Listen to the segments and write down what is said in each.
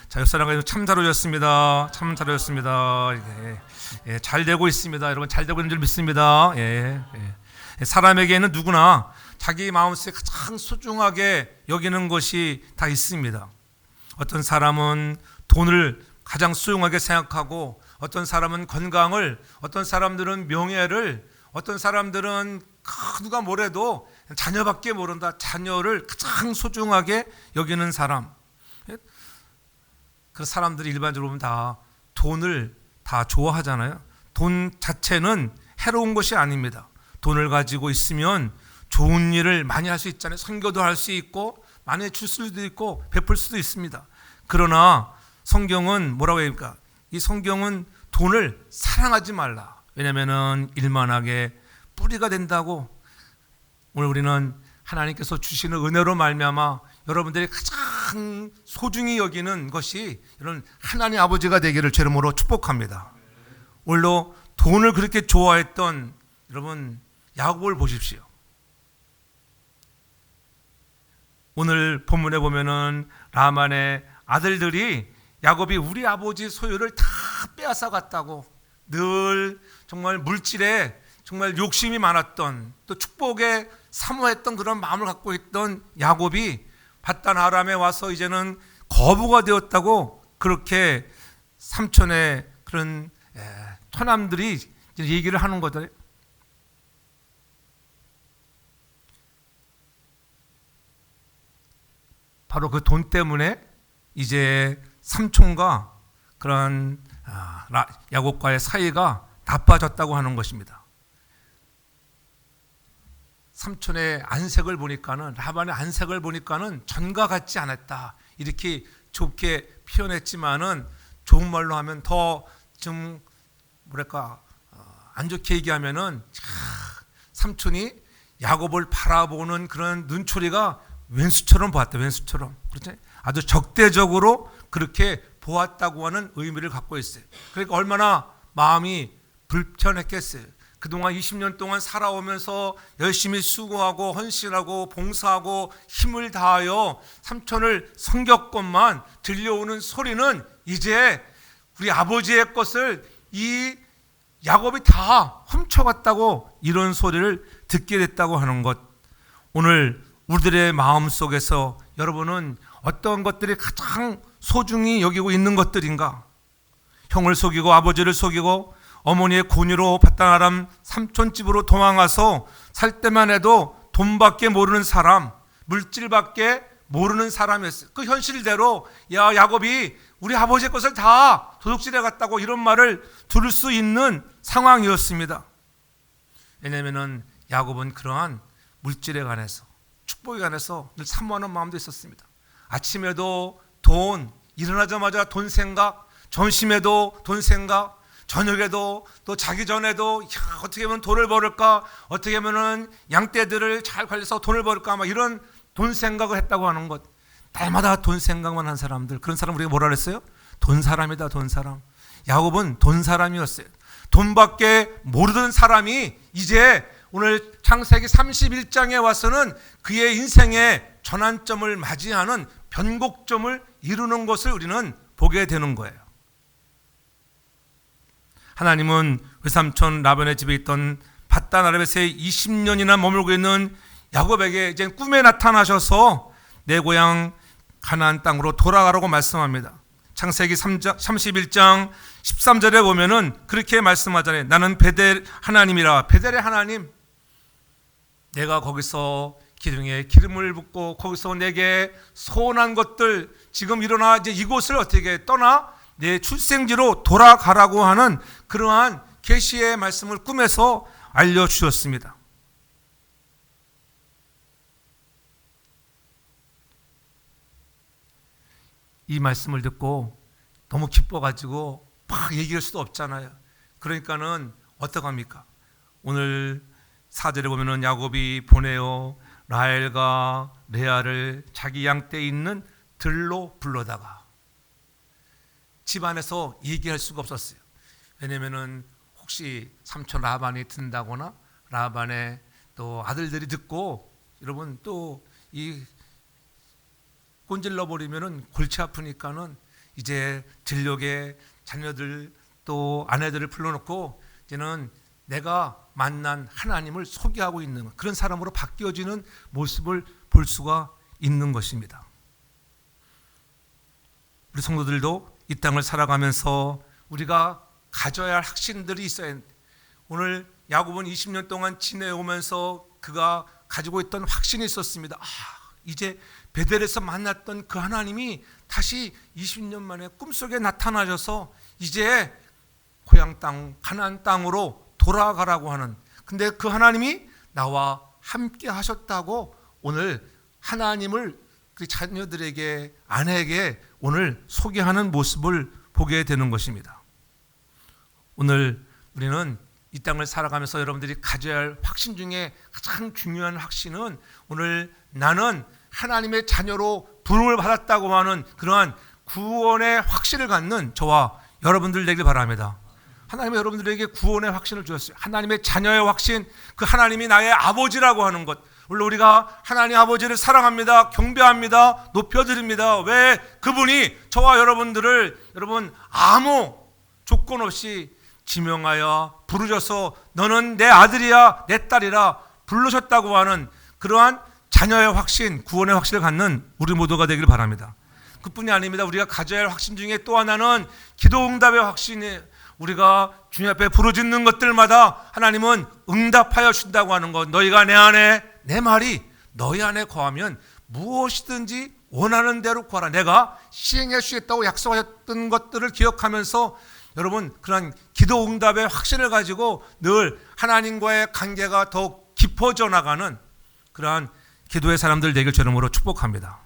자, 옆사람과 참 잘 오셨습니다. 참 잘 오셨습니다. 잘 되고 있습니다. 여러분 잘 되고 있는 줄 믿습니다. 사람에게는 누구나 자기 마음속에 가장 소중하게 여기는 것이 다 있습니다. 어떤 사람은 돈을 가장 소중하게 생각하고, 어떤 사람은 건강을, 어떤 사람들은 명예를, 어떤 사람들은 누가 뭐래도 자녀밖에 모른다. 자녀를 가장 소중하게 여기는 사람. 그 사람들이 일반적으로 보면 다 돈을 다 좋아하잖아요. 돈 자체는 해로운 것이 아닙니다. 돈을 가지고 있으면 좋은 일을 많이 할 수 있잖아요. 선교도 할 수 있고 많이 줄 수도 있고 베풀 수도 있습니다. 그러나 성경은 뭐라고 합니까? 이 성경은 돈을 사랑하지 말라. 왜냐하면 일만하게 뿌리가 된다고. 오늘 우리는 하나님께서 주시는 은혜로 말미암아 여러분들이 가장 소중히 여기는 것이 이런 하나님 아버지가 되기를 제 이름으로 축복합니다. 오늘도 돈을 그렇게 좋아했던 여러분 야곱을 보십시오. 오늘 본문에 보면은 라반의 아들들이 야곱이 우리 아버지 소유를 다 빼앗아 갔다고, 늘 정말 물질에 정말 욕심이 많았던, 또 축복에 사모했던 그런 마음을 갖고 있던 야곱이 밧단 아람에 와서 이제는 거부가 되었다고, 그렇게 삼촌의 그런 처남들이 얘기를 하는 거죠. 바로 그 돈 때문에 이제 삼촌과 그런 야곱과의 사이가 나빠졌다고 하는 것입니다. 삼촌의 안색을 보니까는, 라반의 안색을 보니까는 전과 같지 않았다, 이렇게 좋게 표현했지만은 좋은 말로 하면 더 좀 뭐랄까 안 좋게 얘기하면은 삼촌이 야곱을 바라보는 그런 눈초리가 왼수처럼 보았다. 왼수처럼. 그렇죠? 아주 적대적으로 그렇게 보았다고 하는 의미를 갖고 있어요. 그러니까 얼마나 마음이 불편했겠어요. 그동안 20년 동안 살아오면서 열심히 수고하고 헌신하고 봉사하고 힘을 다하여 삼촌을 섬겼건만 들려오는 소리는 이제 우리 아버지의 것을 이 야곱이 다 훔쳐갔다고, 이런 소리를 듣게 됐다고 하는 것. 오늘 우리들의 마음 속에서 여러분은 어떤 것들이 가장 소중히 여기고 있는 것들인가? 형을 속이고 아버지를 속이고 어머니의 권유로 밧단 아람 삼촌집으로 도망가서 살 때만 해도 돈밖에 모르는 사람, 물질밖에 모르는 사람이었어요. 그 현실대로 야곱이 우리 아버지의 것을 다 도둑질해 갔다고 이런 말을 들을 수 있는 상황이었습니다. 왜냐하면 야곱은 그러한 물질에 관해서, 축복에 관해서 늘 사모하는 마음도 있었습니다. 아침에도 돈, 일어나자마자 돈 생각, 점심에도 돈 생각, 저녁에도, 또 자기 전에도 어떻게 하면 돈을 벌을까, 어떻게 하면 양떼들을 잘 관리해서 돈을 벌을까, 막 이런 돈 생각을 했다고 하는 것. 날마다 돈 생각만 한 사람들, 그런 사람 우리가 뭐라 그랬어요? 돈 사람이다, 돈 사람. 야곱은 돈 사람이었어요. 돈밖에 모르던 사람이 이제 오늘 창세기 31장에 와서는 그의 인생의 전환점을 맞이하는 변곡점을 이루는 것을 우리는 보게 되는 거예요. 하나님은 외삼촌 라반의 집에 있던 밧단 아람에서 20년이나 머물고 있는 야곱에게 이제 꿈에 나타나셔서 내 고향 가나안 땅으로 돌아가라고 말씀합니다. 창세기 31장 13절에 보면은 그렇게 말씀하잖아요. 나는 베델 하나님이라. 베델의 하나님, 내가 거기서 기둥에 기름을 붓고 거기서 내게 소원한 것들, 지금 일어나 이제 이곳을 어떻게 떠나 내 출생지로 돌아가라고 하는 그러한 계시의 말씀을 꿈에서 알려주셨습니다. 이 말씀을 듣고 너무 기뻐가지고 막 얘기할 수도 없잖아요. 그러니까는 어떡합니까? 오늘 4절에 보면은 야곱이 보내어 라헬과 레아를 자기 양떼에 있는 들로 불러다가, 집안에서 얘기할 수가 없었어요. 왜냐면은 혹시 삼촌 라반이 든다거나 라반의 또 아들들이 듣고, 여러분 또 이 꼰질러 버리면은 골치 아프니까는 이제 들녘에 자녀들 또 아내들을 불러놓고 이제는 내가 만난 하나님을 소개하고 있는 그런 사람으로 바뀌어지는 모습을 볼 수가 있는 것입니다. 우리 성도들도 이 땅을 살아가면서 우리가 가져야 할 확신들이 있어야 하는데, 오늘 야곱은 20년 동안 지내오면서 그가 가지고 있던 확신이 있었습니다. 이제 베델에서 만났던 그 하나님이 다시 20년 만에 꿈속에 나타나셔서 이제 고향 땅 가나안 땅으로 돌아가라고 하는, 근데 그 하나님이 나와 함께 하셨다고 오늘 하나님을 그 자녀들에게, 아내에게 오늘 소개하는 모습을 보게 되는 것입니다. 오늘 우리는 이 땅을 살아가면서 여러분들이 가져야 할 확신 중에 가장 중요한 확신은, 오늘 나는 하나님의 자녀로 부름을 받았다고 하는 그러한 구원의 확신을 갖는 저와 여러분들 되길 바랍니다. 하나님이 여러분들에게 구원의 확신을 주셨어요. 하나님의 자녀의 확신, 그 하나님이 나의 아버지라고 하는 것. 물론 우리가 하나님 아버지를 사랑합니다, 경배합니다, 높여드립니다. 왜? 그분이 저와 여러분들을 여러분 아무 조건 없이 지명하여 부르셔서 너는 내 아들이야, 내 딸이라 부르셨다고 하는 그러한 자녀의 확신, 구원의 확신을 갖는 우리 모두가 되길 바랍니다. 그뿐이 아닙니다. 우리가 가져야 할 확신 중에 또 하나는 기도응답의 확신이, 우리가 주님 앞에 부르짖는 것들마다 하나님은 응답하여 주신다고 하는 것. 너희가 내 안에, 내 말이 너희 안에 거하면 무엇이든지 원하는 대로 구하라. 내가 시행해 주겠다고 약속하셨던 것들을 기억하면서 여러분 그런 기도응답의 확신을 가지고 늘 하나님과의 관계가 더욱 깊어져 나가는 그러한 기도의 사람들 되길 주님으로 축복합니다.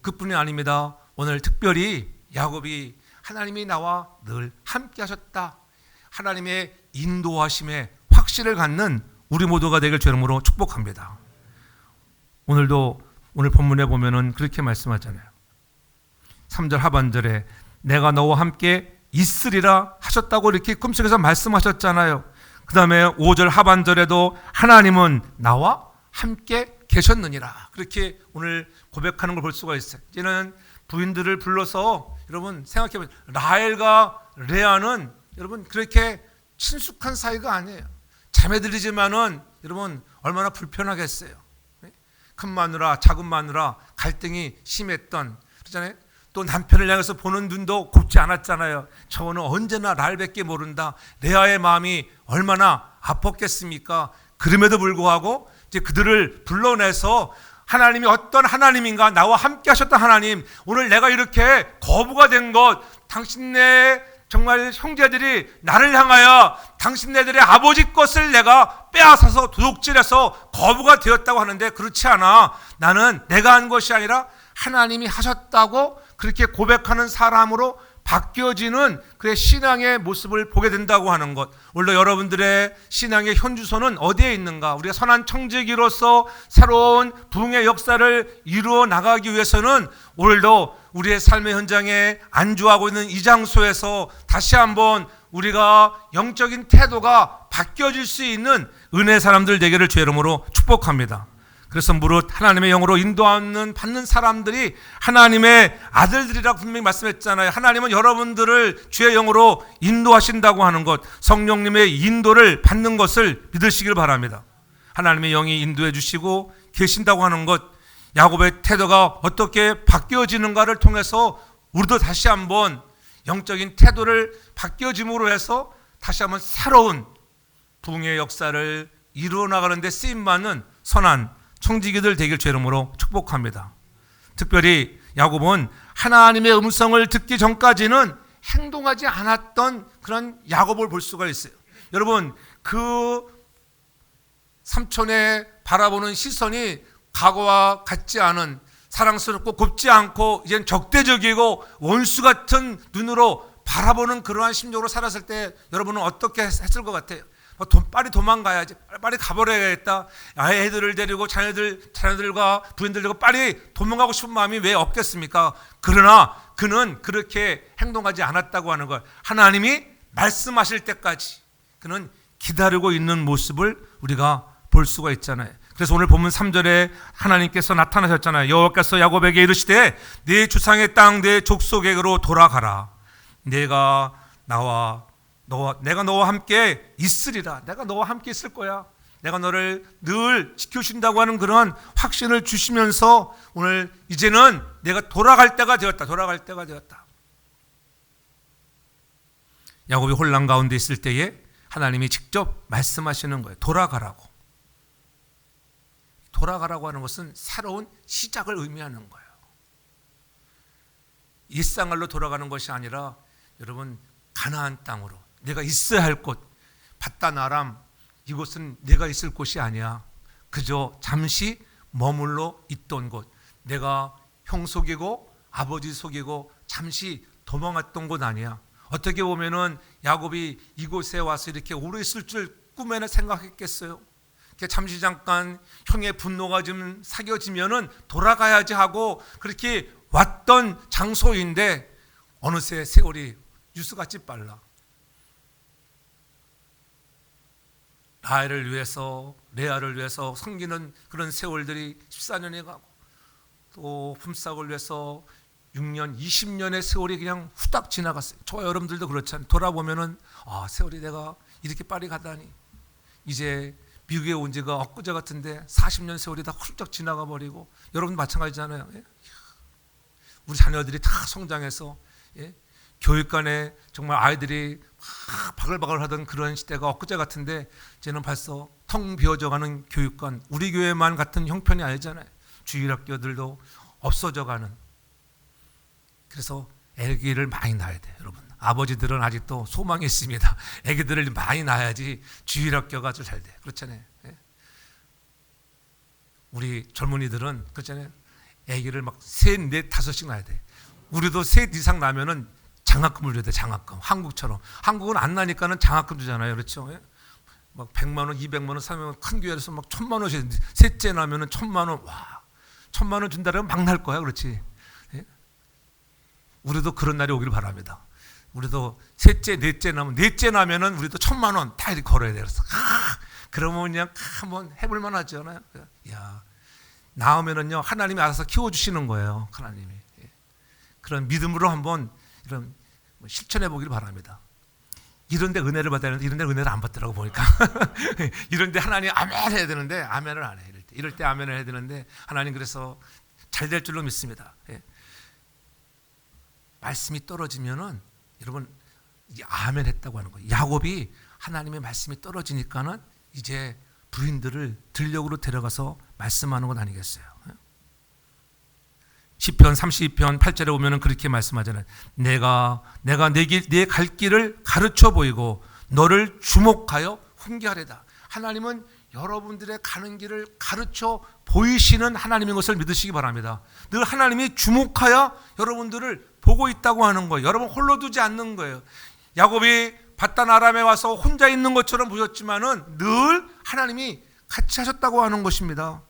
그뿐이 아닙니다. 오늘 특별히 야곱이 하나님이 나와 늘 함께 하셨다, 하나님의 인도하심에 확신을 갖는 우리 모두가 되길 주님으로 축복합니다. 오늘도 오늘 본문에 보면은 그렇게 말씀하잖아요. 3절 하반절에 내가 너와 함께 있으리라 하셨다고 이렇게 꿈속에서 말씀하셨잖아요. 그 다음에 5절 하반절에도 하나님은 나와 함께 계셨느니라, 그렇게 오늘 고백하는 걸 볼 수가 있어요. 이제는 부인들을 불러서 여러분 생각해보세요. 라헬과 레아는 여러분 그렇게 친숙한 사이가 아니에요. 자매들이지만은 여러분 얼마나 불편하겠어요. 큰 마누라, 작은 마누라 갈등이 심했던, 그렇잖아요. 또 남편을 향해서 보는 눈도 곱지 않았잖아요. 저는 언제나 라헬밖에 모른다. 레아의 마음이 얼마나 아팠겠습니까? 그럼에도 불구하고 이제 그들을 불러내서 하나님이 어떤 하나님인가, 나와 함께 하셨던 하나님, 오늘 내가 이렇게 거부가 된 것, 당신네 정말 형제들이 나를 향하여 당신네들의 아버지 것을 내가 빼앗아서 도둑질해서 거부가 되었다고 하는데 그렇지 않아. 나는 내가 한 것이 아니라 하나님이 하셨다고 그렇게 고백하는 사람으로 바뀌어지는 그의 신앙의 모습을 보게 된다고 하는 것. 오늘도 여러분들의 신앙의 현주소는 어디에 있는가? 우리가 선한 청지기로서 새로운 부흥의 역사를 이루어 나가기 위해서는 오늘도 우리의 삶의 현장에 안주하고 있는 이 장소에서 다시 한번 우리가 영적인 태도가 바뀌어질 수 있는 은혜의 사람들 되기를 주의 이름으로 축복합니다. 그래서 무릇 하나님의 영으로 인도하는 받는 사람들이 하나님의 아들들이라고 분명히 말씀했잖아요. 하나님은 여러분들을 주의 영으로 인도하신다고 하는 것, 성령님의 인도를 받는 것을 믿으시길 바랍니다. 하나님의 영이 인도해 주시고 계신다고 하는 것, 야곱의 태도가 어떻게 바뀌어지는가를 통해서 우리도 다시 한번 영적인 태도를 바뀌어짐으로 해서 다시 한번 새로운 부흥의 역사를 이루어 나가는 데 쓰임받는 선한 청지기들 되길 주의 이름으로 축복합니다. 특별히 야곱은 하나님의 음성을 듣기 전까지는 행동하지 않았던 그런 야곱을 볼 수가 있어요. 여러분 그 삼촌의 바라보는 시선이 과거와 같지 않은, 사랑스럽고 곱지 않고 이젠 적대적이고 원수 같은 눈으로 바라보는 그러한 심정으로 살았을 때 여러분은 어떻게 했을 것 같아요? 빨리 도망가야지, 빨리 가버려야겠다. 애들을 데리고 자녀들과 부인들 데리고 빨리 도망가고 싶은 마음이 왜 없겠습니까? 그러나 그는 그렇게 행동하지 않았다고 하는 걸, 하나님이 말씀하실 때까지 그는 기다리고 있는 모습을 우리가 볼 수가 있잖아요. 그래서 오늘 본문 3절에 하나님께서 나타나셨잖아요. 여호와께서 야곱에게 이르시되 네 주상의 땅 네 족속에게로 돌아가라. 내가 너와 함께 있으리라. 내가 너와 함께 있을 거야. 내가 너를 늘 지켜준다고 하는 그런 확신을 주시면서 오늘 이제는 내가 돌아갈 때가 되었다. 돌아갈 때가 되었다. 야곱이 혼란 가운데 있을 때에 하나님이 직접 말씀하시는 거예요. 돌아가라고. 돌아가라고 하는 것은 새로운 시작을 의미하는 거예요. 일상으로 돌아가는 것이 아니라 여러분 가나안 땅으로 내가 있어야 할 곳 밧단 아람 이곳은 내가 있을 곳이 아니야. 그저 잠시 머물러 있던 곳, 내가 형 속이고 아버지 속이고 잠시 도망갔던 곳 아니야. 어떻게 보면은 야곱이 이곳에 와서 이렇게 오래 있을 줄 꿈에나 생각했겠어요. 잠시 잠깐 형의 분노가 좀 사겨지면은 돌아가야지 하고 그렇게 왔던 장소인데 어느새 세월이 뉴스같이 빨라. 라헬을 위해서 레아를 위해서 섬기는 그런 세월들이 14년이 가고 또 품삯을 위해서 6년, 20년의 세월이 그냥 후딱 지나갔어요. 저와 여러분들도 그렇잖아요. 돌아보면은 세월이 내가 이렇게 빨리 가다니. 이제 미국에 온 지가 엊그제 같은데 40년 세월이 다 훌쩍 지나가 버리고 여러분 마찬가지잖아요. 우리 자녀들이 다 성장해서 교육관에 정말 아이들이 막 바글바글 하던 그런 시대가 엊그제 같은데 이제는 벌써 텅 비어져가는 교육관, 우리 교회만 같은 형편이 아니잖아요. 주일학교들도 없어져가는. 그래서 아기를 많이 낳아야 돼요. 여러분, 아버지들은 아직도 소망이 있습니다. 아기들을 많이 낳아야지 주일학교가 좀 잘 돼요. 그렇잖아요. 우리 젊은이들은 그렇잖아요. 아기를 막 셋, 넷, 다섯씩 낳아야 돼. 우리도 셋 이상 나면은 장학금을 줘야 돼. 장학금. 한국처럼. 한국은 안 나니까는 장학금 주잖아요. 그렇죠? 막 100만 원, 200만 원, 300만 원, 큰 교회에서 막 1000만 원씩, 셋째 나면은 1000만 원. 와, 1000만 원 준다면 막 날 거야. 그렇지? 우리도 그런 날이 오기를 바랍니다. 우리도 셋째, 넷째 나면, 넷째 나면은 우리도 1000만 원 다 이렇게 걸어야 돼. 그래서 그러면 그냥 한번 해볼 만하지 않아요? 야, 나오면은요 하나님이 알아서 키워주시는 거예요. 하나님이. 그런 믿음으로 한번 이런 실천해 보기를 바랍니다. 이런데 은혜를 받아야 되는데 이런데 은혜를 안 받더라고 보니까. 이런데 하나님 아멘 해야 되는데 아멘을 안 해. 이럴 때 아멘을 해야 되는데 하나님 그래서 잘 될 줄로 믿습니다. 말씀이 떨어지면은 여러분 이게 아멘 했다고 하는 거예요. 야곱이 하나님의 말씀이 떨어지니까는 이제 부인들을 들녘으로 데려가서 말씀하는 건 아니겠어요. 시편 32편 8절에 보면은 그렇게 말씀하잖아요. 내가 네 갈 길을 가르쳐 보이고 너를 주목하여 훈계하리다. 하나님은 여러분들의 가는 길을 가르쳐 보이시는 하나님인 것을 믿으시기 바랍니다. 늘 하나님이 주목하여 여러분들을 보고 있다고 하는 거예요. 여러분 홀로 두지 않는 거예요. 야곱이 밧단 아람에 와서 혼자 있는 것처럼 보였지만은 늘 하나님이 같이 하셨다고 하는 것입니다.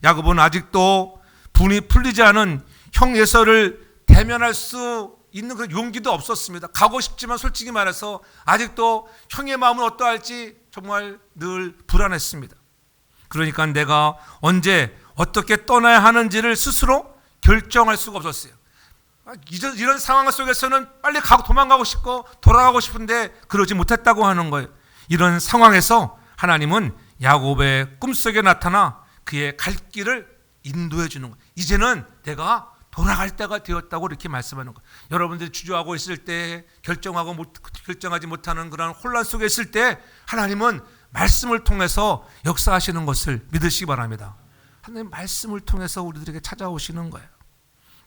야곱은 아직도 분이 풀리지 않은 형 에서를 대면할 수 있는 그 용기도 없었습니다. 가고 싶지만 솔직히 말해서 아직도 형의 마음은 어떠할지 정말 늘 불안했습니다. 그러니까 내가 언제 어떻게 떠나야 하는지를 스스로 결정할 수가 없었어요. 이런 상황 속에서는 빨리 도망가고 싶고 돌아가고 싶은데 그러지 못했다고 하는 거예요. 이런 상황에서 하나님은 야곱의 꿈속에 나타나 그의 갈 길을 인도해 주는 거예요. 이제는 내가 돌아갈 때가 되었다고 이렇게 말씀하는 거예요. 여러분들이 주저하고 있을 때 결정하지 못하는 그런 혼란 속에 있을 때 하나님은 말씀을 통해서 역사하시는 것을 믿으시기 바랍니다. 하나님 말씀을 통해서 우리들에게 찾아오시는 거예요.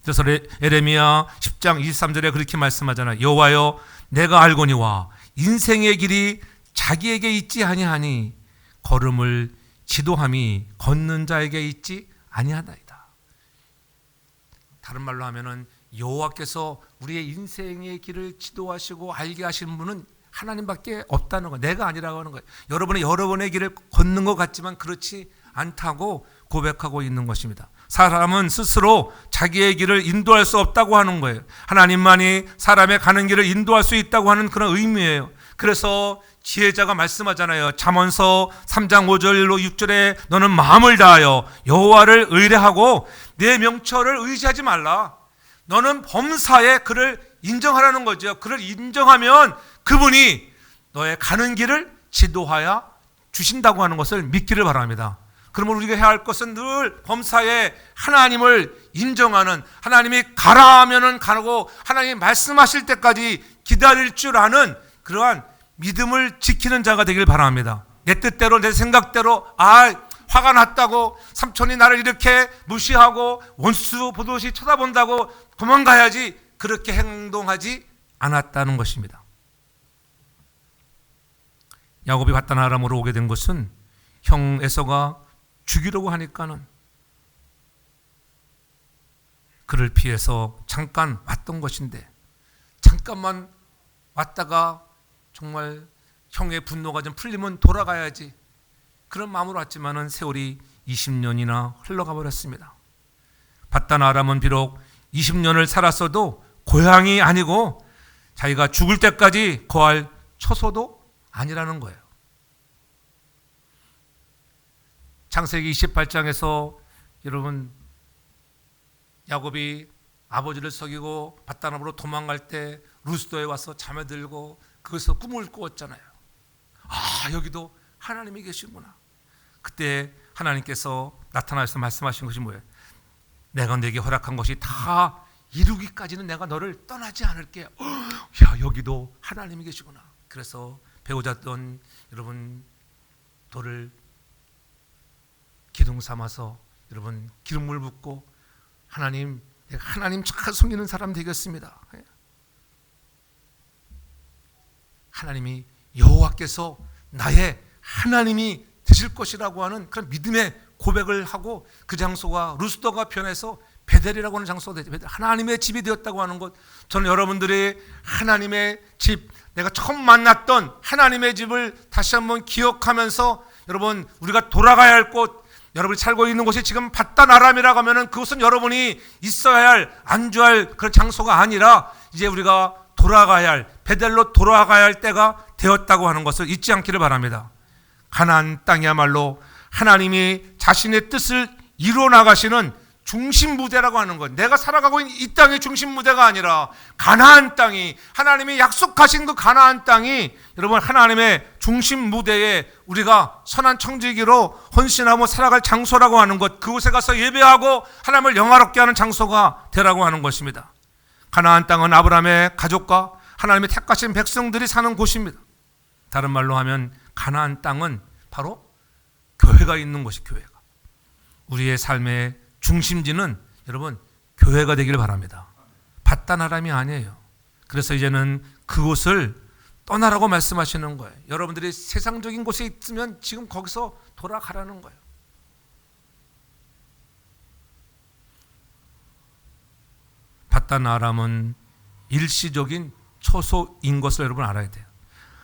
그래서 에레미야 10장 23절에 그렇게 말씀하잖아요. 여호와여 내가 알거니와 인생의 길이 자기에게 있지 아니하니 걸음을 지도함이 걷는 자에게 있지 아니하나이다. 다른 말로 하면은 여호와께서 우리의 인생의 길을 지도하시고 알게 하시는 분은 하나님밖에 없다는 거예요. 내가 아니라고 하는 거예요. 여러분의 길을 걷는 것 같지만 그렇지 않다고 고백하고 있는 것입니다. 사람은 스스로 자기의 길을 인도할 수 없다고 하는 거예요. 하나님만이 사람의 가는 길을 인도할 수 있다고 하는 그런 의미예요. 그래서 지혜자가 말씀하잖아요. 잠언서 3장 5절로 6절에 너는 마음을 다하여 여호와를 의뢰하고 내 명철을 의지하지 말라. 너는 범사에 그를 인정하라는 거죠. 그를 인정하면 그분이 너의 가는 길을 지도하여 주신다고 하는 것을 믿기를 바랍니다. 그러면 우리가 해야 할 것은 늘 범사에 하나님을 인정하는, 하나님이 가라 하면은 가고 하나님이 말씀하실 때까지 기다릴 줄 아는 그러한 믿음을 지키는 자가 되길 바랍니다. 내 뜻대로 내 생각대로 화가 났다고 삼촌이 나를 이렇게 무시하고 원수 보듯이 쳐다본다고 도망가야지, 그렇게 행동하지 않았다는 것입니다. 야곱이 바단 아람으로 오게 된 것은 형 에서가 죽이려고 하니까는 그를 피해서 잠깐 왔던 것인데, 잠깐만 왔다가 정말 형의 분노가 좀 풀리면 돌아가야지, 그런 마음으로 왔지만은 세월이 20년이나 흘러가 버렸습니다. 바단 아람은 비록 20년을 살았어도 고향이 아니고 자기가 죽을 때까지 거할 처소도 아니라는 거예요. 창세기 28장에서 여러분 야곱이 아버지를 속이고 바단 아람으로 도망갈 때 루스도에 와서 잠에 들고 거기서 꿈을 꾸었잖아요. 여기도 하나님이 계시구나. 그때 하나님께서 나타나셔서 말씀하신 것이 뭐예요? 내가 네게 허락한 것이 다 이루기까지는 내가 너를 떠나지 않을게. 여기도 하나님이 계시구나. 그래서 배우자던 여러분 돌을 기둥 삼아서 여러분 기름물 붓고 하나님, 내가 하나님 잘 섬기는 사람 되겠습니다. 하나님이 여호와께서 나의 하나님이 되실 것이라고 하는 그런 믿음의 고백을 하고 그 장소가 루스더가 변해서 베델이라고 하는 장소가 되죠. 하나님의 집이 되었다고 하는 것, 저는 여러분들이 하나님의 집, 내가 처음 만났던 하나님의 집을 다시 한번 기억하면서 여러분 우리가 돌아가야 할 곳, 여러분이 살고 있는 곳이 지금 바단 아람이라고 하면은 그것은 여러분이 있어야 할, 안주할 그런 장소가 아니라 이제 우리가 돌아가야 할, 베델로 돌아가야 할 때가 되었다고 하는 것을 잊지 않기를 바랍니다. 가나안 땅이야말로 하나님이 자신의 뜻을 이루어 나가시는 중심 무대라고 하는 것, 내가 살아가고 있는 이 땅의 중심 무대가 아니라 가나안 땅이, 하나님이 약속하신 그 가나안 땅이 여러분 하나님의 중심 무대에 우리가 선한 청지기로 헌신하고 살아갈 장소라고 하는 것, 그곳에 가서 예배하고 하나님을 영화롭게 하는 장소가 되라고 하는 것입니다. 가나안 땅은 아브라함의 가족과 하나님의 택하신 백성들이 사는 곳입니다. 다른 말로 하면 가나안 땅은 바로 교회가 있는 곳이, 교회가 우리의 삶의 중심지는 여러분 교회가 되기를 바랍니다. 바단 아람이 아니에요. 그래서 이제는 그곳을 떠나라고 말씀하시는 거예요. 여러분들이 세상적인 곳에 있으면 지금 거기서 돌아가라는 거예요. 바단 아람은 일시적인 처소인 것을 여러분 알아야 돼요.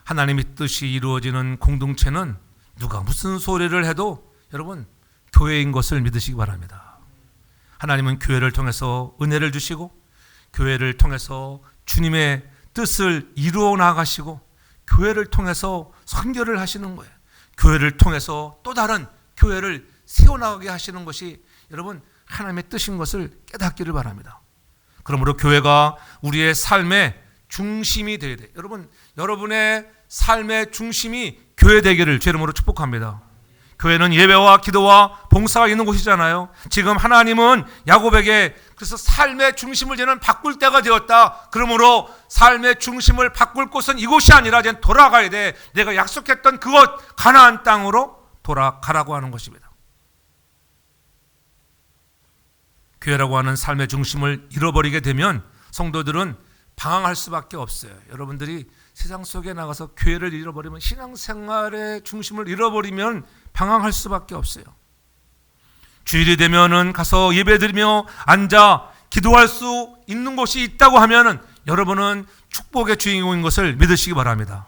하나님의 뜻이 이루어지는 공동체는 누가 무슨 소리를 해도 여러분 교회인 것을 믿으시기 바랍니다. 하나님은 교회를 통해서 은혜를 주시고 교회를 통해서 주님의 뜻을 이루어 나가시고 교회를 통해서 선교를 하시는 거예요. 교회를 통해서 또 다른 교회를 세워나가게 하시는 것이 여러분 하나님의 뜻인 것을 깨닫기를 바랍니다. 그러므로 교회가 우리의 삶의 중심이 되어야 돼요. 여러분의 삶의 중심이 교회 되기를 주 이름으로 축복합니다. 교회는 예배와 기도와 봉사가 있는 곳이잖아요. 지금 하나님은 야곱에게 그래서 삶의 중심을 이제는 바꿀 때가 되었다. 그러므로 삶의 중심을 바꿀 곳은 이곳이 아니라 이제 돌아가야 돼. 내가 약속했던 그곳 가나안 땅으로 돌아가라고 하는 것입니다. 교회라고 하는 삶의 중심을 잃어버리게 되면 성도들은 방황할 수밖에 없어요. 여러분들이 세상 속에 나가서 교회를 잃어버리면, 신앙생활의 중심을 잃어버리면 방황할 수밖에 없어요. 주일이 되면은 가서 예배드리며 앉아 기도할 수 있는 곳이 있다고 하면은 여러분은 축복의 주인공인 것을 믿으시기 바랍니다.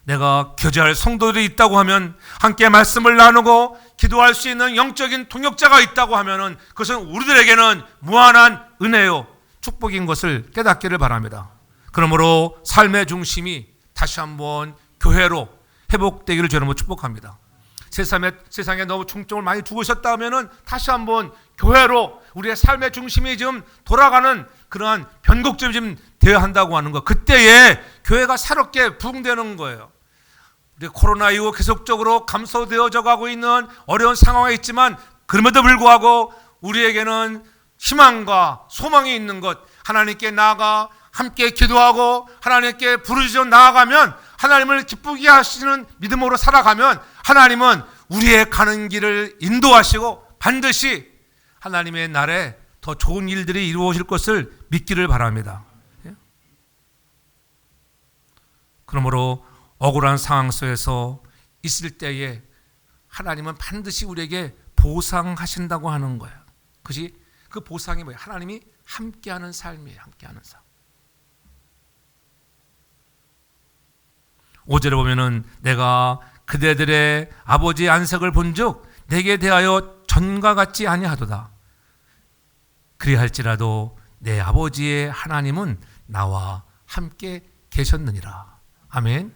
내가 교제할 성도들이 있다고 하면, 함께 말씀을 나누고 기도할 수 있는 영적인 동역자가 있다고 하면은 그것은 우리들에게는 무한한 은혜요 축복인 것을 깨닫기를 바랍니다. 그러므로 삶의 중심이 다시 한번 교회로 회복되기를 저는 축복합니다. 세상에 너무 중점을 많이 두고 있었다 하면은 다시 한번 교회로 우리의 삶의 중심이 좀 돌아가는 그러한 변곡점이 좀 되어야 한다고 하는 거. 그때에 교회가 새롭게 부흥되는 거예요. 우리 코로나 이후 계속적으로 감소되어져 가고 있는 어려운 상황에 있지만 그럼에도 불구하고 우리에게는 희망과 소망이 있는 것, 하나님께 나아가 함께 기도하고 하나님께 부르짖어 나아가면, 하나님을 기쁘게 하시는 믿음으로 살아가면 하나님은 우리의 가는 길을 인도하시고 반드시 하나님의 날에 더 좋은 일들이 이루어질 것을 믿기를 바랍니다. 그러므로 억울한 상황 속에서 있을 때에 하나님은 반드시 우리에게 보상하신다고 하는 거예요. 그것이 그 보상이 뭐예요? 하나님이 함께하는 삶이에요. 함께하는 삶. 5절에 보면은 내가 그대들의 아버지의 안색을 본즉 내게 대하여 전과 같지 아니하도다. 그리할지라도 내 아버지의 하나님은 나와 함께 계셨느니라. 아멘.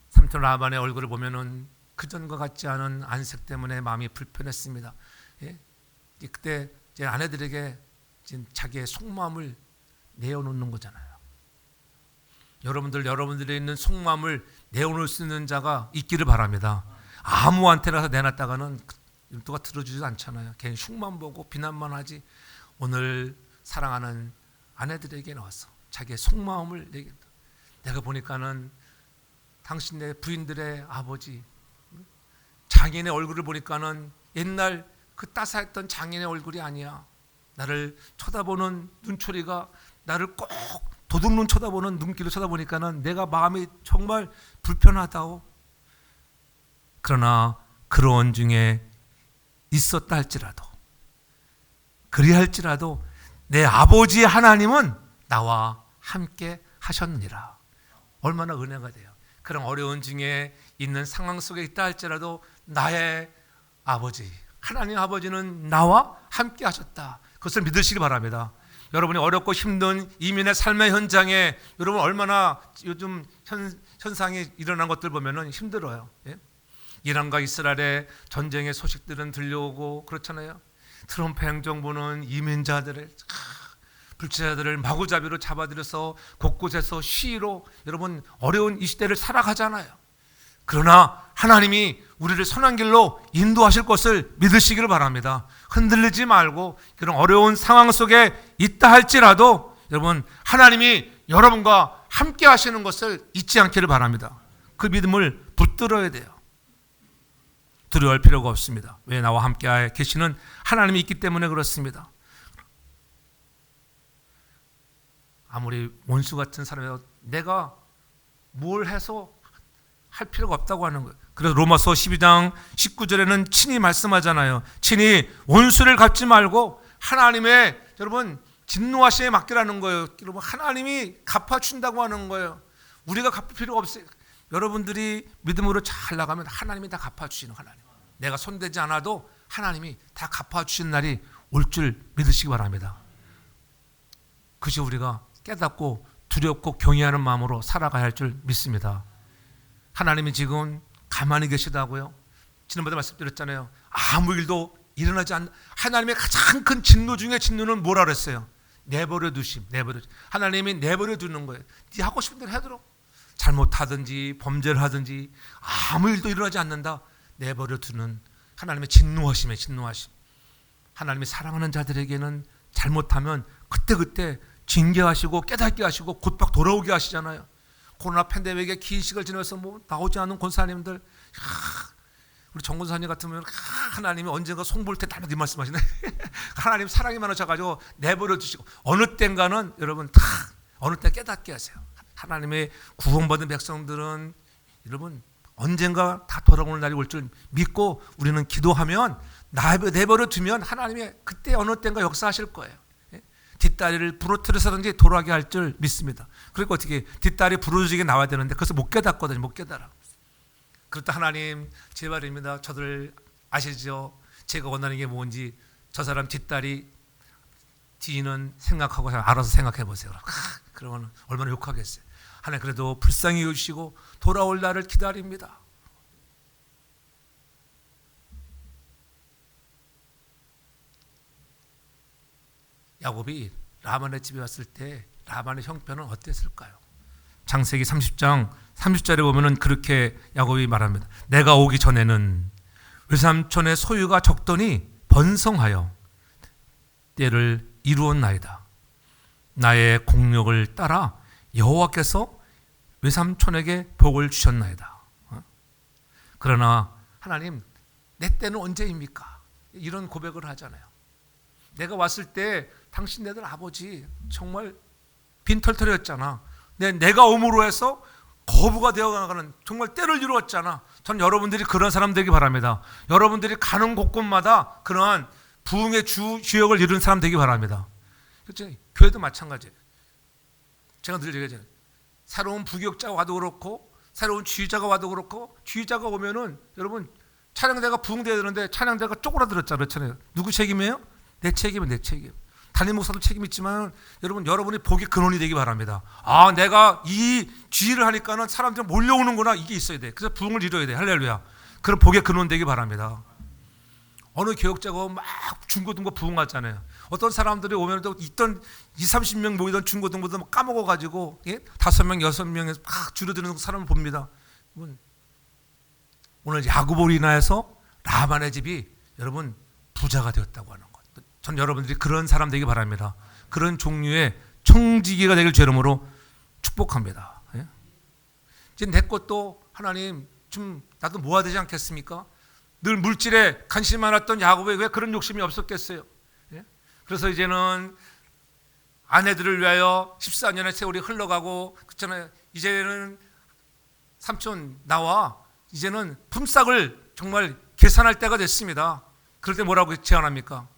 삼촌 라반의 얼굴을 보면은 그전과 같지 않은 안색 때문에 마음이 불편했습니다. 예? 그때 제 아내들에게 자기의 속마음을 내어놓는 거잖아요. 여러분들이 있는 속마음을 내어놓을 수 있는 자가 있기를 바랍니다. 아무한테나 내놨다가는 누가 들어주지도 않잖아요. 괜히 흉만 보고 비난만 하지. 오늘 사랑하는 아내들에게 나와서 자기의 속마음을 내겠다. 내가 보니까는 당신네 부인들의 아버지 장인의 얼굴을 보니까는 옛날 그 따스했던 장인의 얼굴이 아니야. 나를 쳐다보는 눈초리가 나를 꼭 도둑눈 쳐다보는 눈길을 쳐다보니까는 내가 마음이 정말 불편하다오. 그러나 그런 중에 있었다 할지라도, 그리할지라도 내 아버지의 하나님은 나와 함께 하셨느니라. 얼마나 은혜가 돼요. 그런 어려운 중에 있는 상황 속에 있다 할지라도 나의 아버지, 하나님 아버지는 나와 함께 하셨다. 그것을 믿으시기 바랍니다. 여러분이 어렵고 힘든 이민의 삶의 현장에 여러분 얼마나 요즘 현상이 일어난 것들 보면은 힘들어요. 예? 이란과 이스라엘의 전쟁의 소식들은 들려오고 그렇잖아요. 트럼프 행정부는 이민자들을 불체자들을 마구잡이로 잡아들여서 곳곳에서 시위로 여러분 어려운 이 시대를 살아가잖아요. 그러나 하나님이 우리를 선한 길로 인도하실 것을 믿으시기를 바랍니다. 흔들리지 말고 그런 어려운 상황 속에 있다 할지라도 여러분 하나님이 여러분과 함께 하시는 것을 잊지 않기를 바랍니다. 그 믿음을 붙들어야 돼요. 두려워할 필요가 없습니다. 왜? 나와 함께 계시는 하나님이 있기 때문에 그렇습니다. 아무리 원수 같은 사람이라도 내가 뭘 해서 할 필요가 없다고 하는 거예요. 그래서 로마서 12장 19절에는 친히 말씀하잖아요. 친히 원수를 갚지 말고 하나님의 여러분 진노하심에 맡기라는 거예요. 여러분 하나님이 갚아준다고 하는 거예요. 우리가 갚을 필요가 없어요. 여러분들이 믿음으로 잘 나가면 하나님이 다 갚아주시는 하나님. 내가 손대지 않아도 하나님이 다 갚아주시는 날이 올 줄 믿으시기 바랍니다. 그것이 우리가 깨닫고 두렵고 경외하는 마음으로 살아가야 할 줄 믿습니다. 하나님이 지금 가만히 계시다고요? 지난번에 말씀드렸잖아요. 아무 일도 일어나지 않는 하나님의 가장 큰 진노 중에 진노는 뭐라 그랬어요? 내버려 두심. 하나님이 내버려 두는 거예요. 네 하고 싶은 대로 하도록. 잘못하든지 범죄를 하든지 아무 일도 일어나지 않는다. 내버려 두는 하나님의 진노하심에 진노하심. 하나님이 사랑하는 자들에게는 잘못하면 그때 징계하시고 깨닫게 하시고 곧박 돌아오게 하시잖아요. 코로나 팬데믹에 긴 시간을 지나서 뭐 나오지 않은 권사님들, 우리 정 권사님 같으면 하나님이 언젠가 송볼 때 다들 말씀하시네. 하나님 사랑이 많으셔가지고 내버려 두시고 어느 때인가는 여러분 다 어느 때 깨닫게 하세요. 하나님의 구원받은 백성들은 여러분 언젠가 다 돌아오는 날이 올 줄 믿고 우리는 기도하면 내버려 두면 하나님이 그때 어느 때인가 역사하실 거예요. 뒷다리를 부러뜨려서든지 돌아가게 할 줄 믿습니다. 그러니까 어떻게 뒷다리 부러지게 나와야 되는데 그것을 못 깨닫거든요. 못 깨달아. 그렇다 하나님 제발입니다. 저들 아시죠? 제가 원하는 게 뭔지 저 사람 뒷다리 뒤는 생각하고 알아서 생각해 보세요. 그러면 얼마나 욕하겠어요. 하나님 그래도 불쌍히 여기시고 돌아올 날을 기다립니다. 야곱이 라반의 집에 왔을 때 라반의 형편은 어땠을까요? 창세기 30장 30절에 보면은 그렇게 야곱이 말합니다. 내가 오기 전에는 외삼촌의 소유가 적더니 번성하여 때를 이루었나이다. 나의 공력을 따라 여호와께서 외삼촌에게 복을 주셨나이다. 그러나 하나님, 내 때는 언제입니까? 이런 고백을 하잖아요. 내가 왔을 때 당신네들 아버지 정말 빈털털이었잖아. 내가 오므로 해서 거부가 되어가는 정말 때를 이루었잖아. 전 여러분들이 그런 사람 되기 바랍니다. 여러분들이 가는 곳곳마다 그러한 부흥의 주역을 이룬 사람 되기 바랍니다. 그렇죠? 교회도 마찬가지예요. 제가 늘 얘기하잖아요. 새로운 부교육자가 와도 그렇고 새로운 지휘자가 와도 그렇고 지휘자가 오면은 여러분 찬양대가 부흥돼야 되는데 찬양대가 쪼그라들었잖아요. 그렇잖아요. 누구 책임이에요? 내 책임은 내 책임. 담임 목사도 책임 있지만 여러분이 복의 근원이 되기 바랍니다. 아, 내가 이 지휘를 하니까는 사람들이 몰려오는구나. 이게 있어야 돼. 그래서 부흥을 이뤄야 돼. 할렐루야. 그럼 복의 근원 되기 바랍니다. 어느 교육자가 막 중고등부 부흥하잖아요. 어떤 사람들이 오면도 있던 20-30명 모이던 중고등부도 막 까먹어가지고 5명, 6명에서 막 줄어드는 사람을 봅니다. 오늘 야곱으로 인하여서 라반의 집이 여러분 부자가 되었다고 하는 것. 전 여러분들이 그런 사람 되기 바랍니다. 그런 종류의 청지기가 되길 죄름으로 축복합니다. 이제 내 것도 하나님 좀 나도 모아야 되지 않겠습니까? 늘 물질에 관심 많았던 야곱에 왜 그런 욕심이 없었겠어요? 그래서 이제는 아내들을 위하여 14년의 세월이 흘러가고 그렇잖아요. 이제는 삼촌 나와 이제는 품삯을 정말 계산할 때가 됐습니다. 그럴 때 뭐라고 제안합니까?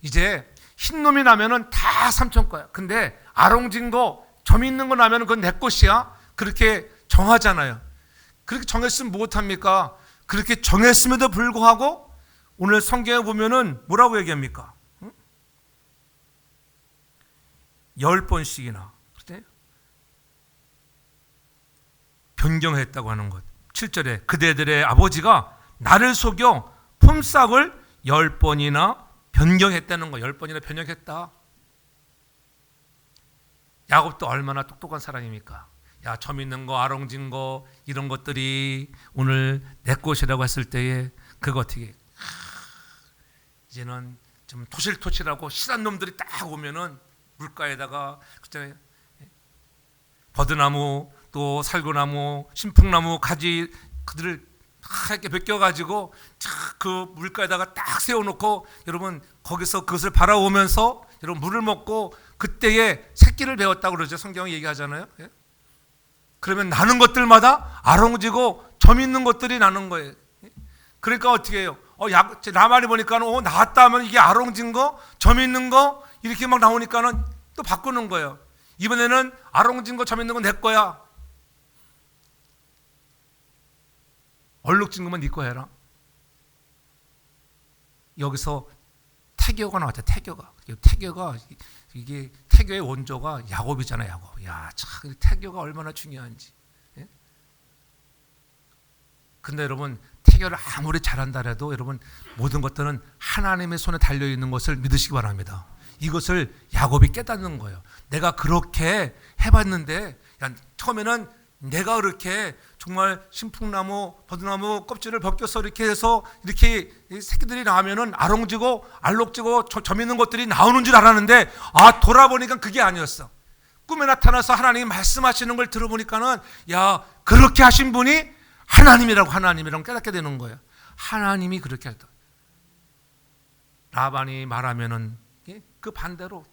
이제 흰놈이 나면은 다 삼촌 거야. 근데 아롱진 거, 점 있는 거 나면은 그건 내 것이야. 그렇게 정하잖아요. 그렇게 정했으면 못합니까? 그렇게 정했음에도 불구하고 오늘 성경에 보면은 뭐라고 얘기합니까? 10번씩이나 변경했다고 하는 것. 7절에 그대들의 아버지가 나를 속여 품삯을 10번이나 변경했다는 거. 10번이나 변경했다. 야곱도 얼마나 똑똑한 사람입니까? 야, 점 있는 거, 아롱진 거 이런 것들이 오늘 내 것이라고 했을 때에 그거 어떻게 이제는 좀 토실토실하고 실한 놈들이 딱 오면은 물가에다가 그때 버드나무 또 살구나무, 신풍나무 가지 그들을 이렇게 벗겨가지고 그 물가에다가 딱 세워놓고 여러분 거기서 그것을 바라오면서 여러분 물을 먹고 그때에 새끼를 배웠다고 그러죠. 성경이 얘기하잖아요. 그러면 나는 것들마다 아롱지고 점 있는 것들이 나는 거예요. 그러니까 어떻게 해요? 라반이 보니까는 나왔다 하면 이게 아롱진 거, 점 있는 거 이렇게 막 나오니까는 또 바꾸는 거예요. 이번에는 아롱진 거, 점 있는 건 내 거야. 얼룩진 것만 네 거 해라. 여기서 태교가 나왔죠. 태교가 이게 태교의 원조가 야곱이잖아요. 야곱. 야, 참 태교가 얼마나 중요한지. 예? 근데 여러분 태교를 아무리 잘한다 해도 여러분 모든 것들은 하나님의 손에 달려 있는 것을 믿으시기 바랍니다. 이것을 야곱이 깨닫는 거예요. 내가 그렇게 해봤는데 처음에는 내가 그렇게 정말 신풍나무, 버드나무 껍질을 벗겨서 이렇게 해서 이렇게 새끼들이 나오면은 아롱지고 알록지고 점 있는 것들이 나오는 줄 알았는데 돌아보니까 그게 아니었어. 꿈에 나타나서 하나님이 말씀하시는 걸 들어보니까는 야, 그렇게 하신 분이 하나님이라고 깨닫게 되는 거예요. 하나님이 그렇게 했다. 라반이 말하면은 그 반대로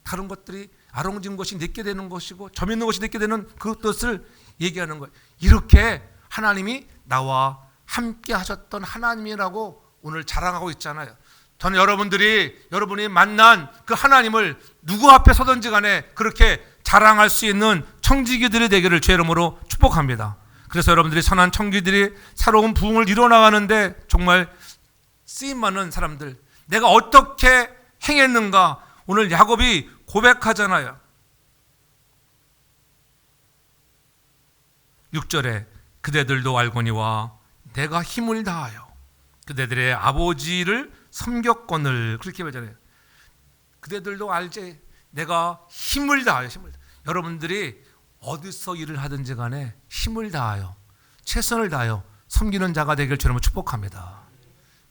다른 것들이 아롱진 것이 내게 되는 것이고 점 있는 것이 내게 되는 그것을 얘기하는 거예요. 이렇게 하나님이 나와 함께 하셨던 하나님이라고 오늘 자랑하고 있잖아요. 저는 여러분이 만난 그 하나님을 누구 앞에 서든지 간에 그렇게 자랑할 수 있는 청지기들이 되기를 주의 이름으로 축복합니다. 그래서 여러분들이 선한 청지기들이 새로운 부흥을 이뤄나가는데 정말 쓰임많은 사람들, 내가 어떻게 행했는가, 오늘 야곱이 고백하잖아요. 6절에 그대들도 알거니와 내가 힘을 다하여 그대들의 아버지를 섬겼거늘, 그렇게 말하잖아요. 그대들도 알지, 내가 힘을 다하여. 여러분들이 어디서 일을 하든지 간에 힘을 다하여 최선을 다하여 섬기는 자가 되길 주님은 축복합니다.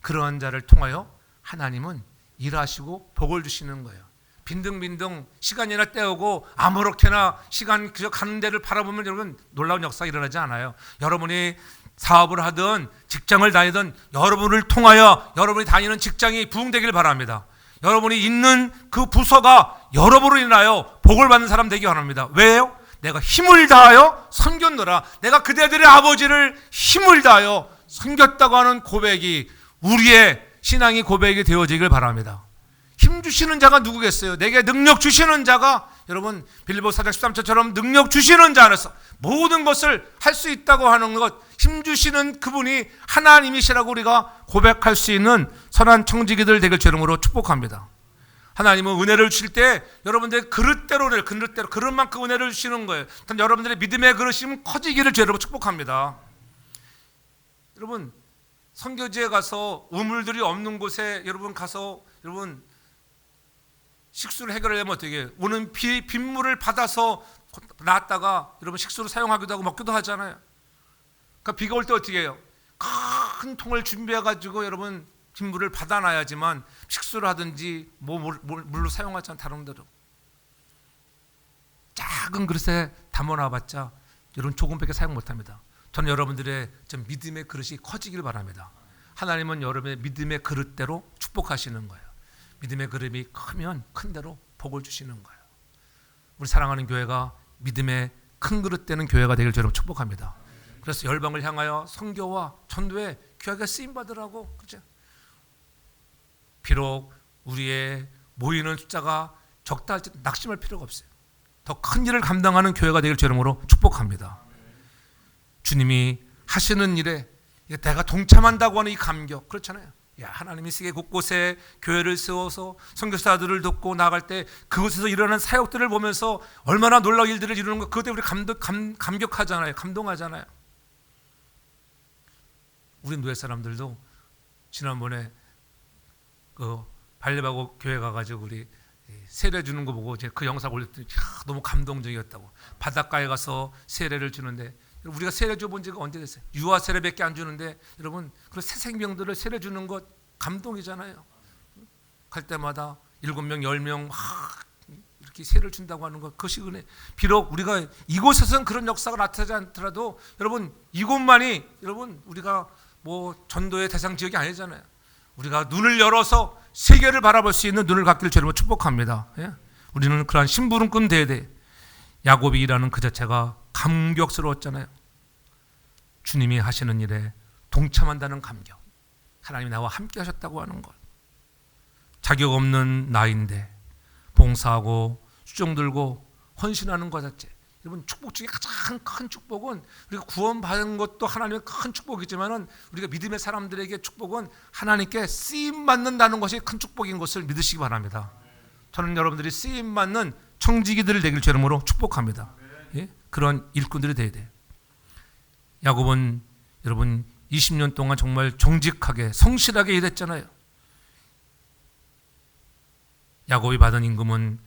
그러한 자를 통하여 하나님은 일하시고 복을 주시는 거예요. 빈둥빈둥 시간이나 때우고 아무렇게나 시간 그저 가는 데를 바라보면 여러분 놀라운 역사가 일어나지 않아요. 여러분이 사업을 하든 직장을 다니든 여러분을 통하여 여러분이 다니는 직장이 부흥되길 바랍니다. 여러분이 있는 그 부서가 여러분으로 인하여 복을 받는 사람 되기 원합니다. 왜요? 내가 힘을 다하여 섬겼노라. 내가 그대들의 아버지를 힘을 다하여 섬겼다고 하는 고백이 우리의 신앙의 고백이 되어지길 바랍니다. 힘 주시는 자가 누구겠어요? 내게 능력 주시는 자가, 여러분 빌립보서 4장 13절처럼 능력 주시는 자 안에서 모든 것을 할 수 있다고 하는 것, 힘 주시는 그분이 하나님이시라고 우리가 고백할 수 있는 선한 청지기들 되길 주름으로 축복합니다. 하나님은 은혜를 주실 때 여러분들의 그릇대로 그릇만큼 은혜를 주시는 거예요. 여러분들의 믿음의 그릇이 커지기를 주름으로 축복합니다. 여러분 선교지에 가서 우물들이 없는 곳에 여러분 가서 여러분 식수를 해결하려면 어떻게 해요? 오는 빗물을 받아서 놨다가 여러분 식수로 사용하기도 하고 먹기도 하잖아요. 그러니까 비가 올 때 어떻게 해요? 큰 통을 준비해 가지고 여러분 빗물을 받아놔야지만 식수를 하든지 물로 사용하잖아요. 다른 데로 작은 그릇에 담아놔봤자 여러분 조금밖에 사용 못합니다. 저는 여러분들의 믿음의 그릇이 커지길 바랍니다. 하나님은 여러분의 믿음의 그릇대로 축복하시는 거예요. 믿음의 그릇이 크면 큰 대로 복을 주시는 거예요. 우리 사랑하는 교회가 믿음의 큰 그릇 되는 교회가 되길 저는 축복합니다. 그래서 열방을 향하여 선교와 전도에 귀하게 쓰임 받으라고, 그렇죠? 비록 우리의 모이는 숫자가 적다 할지 낙심할 필요가 없어요. 더 큰 일을 감당하는 교회가 되길 주름으로 축복합니다. 주님이 하시는 일에 내가 동참한다고 하는 이 감격, 그렇잖아요. 야, 하나님이 세계 곳곳에 교회를 세워서 선교사들을 돕고 나갈 때 그곳에서 일어나는 사역들을 보면서 얼마나 놀라운 일들을 이루는 것, 그때 우리 감격하잖아요. 감동하잖아요. 우리 노예 사람들도 지난번에 그 발레바고 교회 가가지고 우리 세례 주는 거 보고 제가 그 영상 올렸더니 너무 감동적이었다고. 바닷가에 가서 세례를 주는데, 우리가 세례 줘본 지가 언제 됐어요? 유아 세례밖에 안 주는데 여러분 그런 새 생명들을 세례 주는 것 감동이잖아요. 갈 때마다 7명, 10명 이렇게 세례를 준다고 하는 것, 그것이 은혜. 비록 우리가 이곳에서는 그런 역사가 나타나지 않더라도 여러분 이곳만이 여러분 우리가 뭐 전도의 대상 지역이 아니잖아요. 우리가 눈을 열어서 세계를 바라볼 수 있는 눈을 갖기를 주님을 축복합니다. 예? 우리는 그러한 심부름꾼 돼야 돼. 야곱이 일하는 그 자체가 감격스러웠잖아요. 주님이 하시는 일에 동참한다는 감격, 하나님이 나와 함께 하셨다고 하는 것, 자격 없는 나인데 봉사하고 수종 들고 헌신하는 것 자체, 여러분 축복 중에 가장 큰 축복은 우리가 구원받은 것도 하나님의 큰 축복이지만은 우리가 믿음의 사람들에게 축복은 하나님께 쓰임 받는다는 것이 큰 축복인 것을 믿으시기 바랍니다. 저는 여러분들이 쓰임 받는 청지기들을 되길 주름으로 축복합니다. 예? 그런 일꾼들이 돼야 돼요. 야곱은 여러분 20년 동안 정말 정직하게 성실하게 일했잖아요. 야곱이 받은 임금은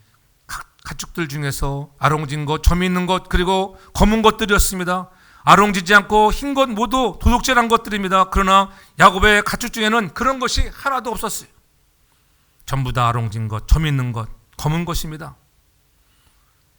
가축들 중에서 아롱진 것, 점 있는 것, 그리고 검은 것들이었습니다. 아롱지지 않고 흰 것 모두 도둑질한 것들입니다. 그러나 야곱의 가축 중에는 그런 것이 하나도 없었어요. 전부 다 아롱진 것, 점 있는 것, 검은 것입니다.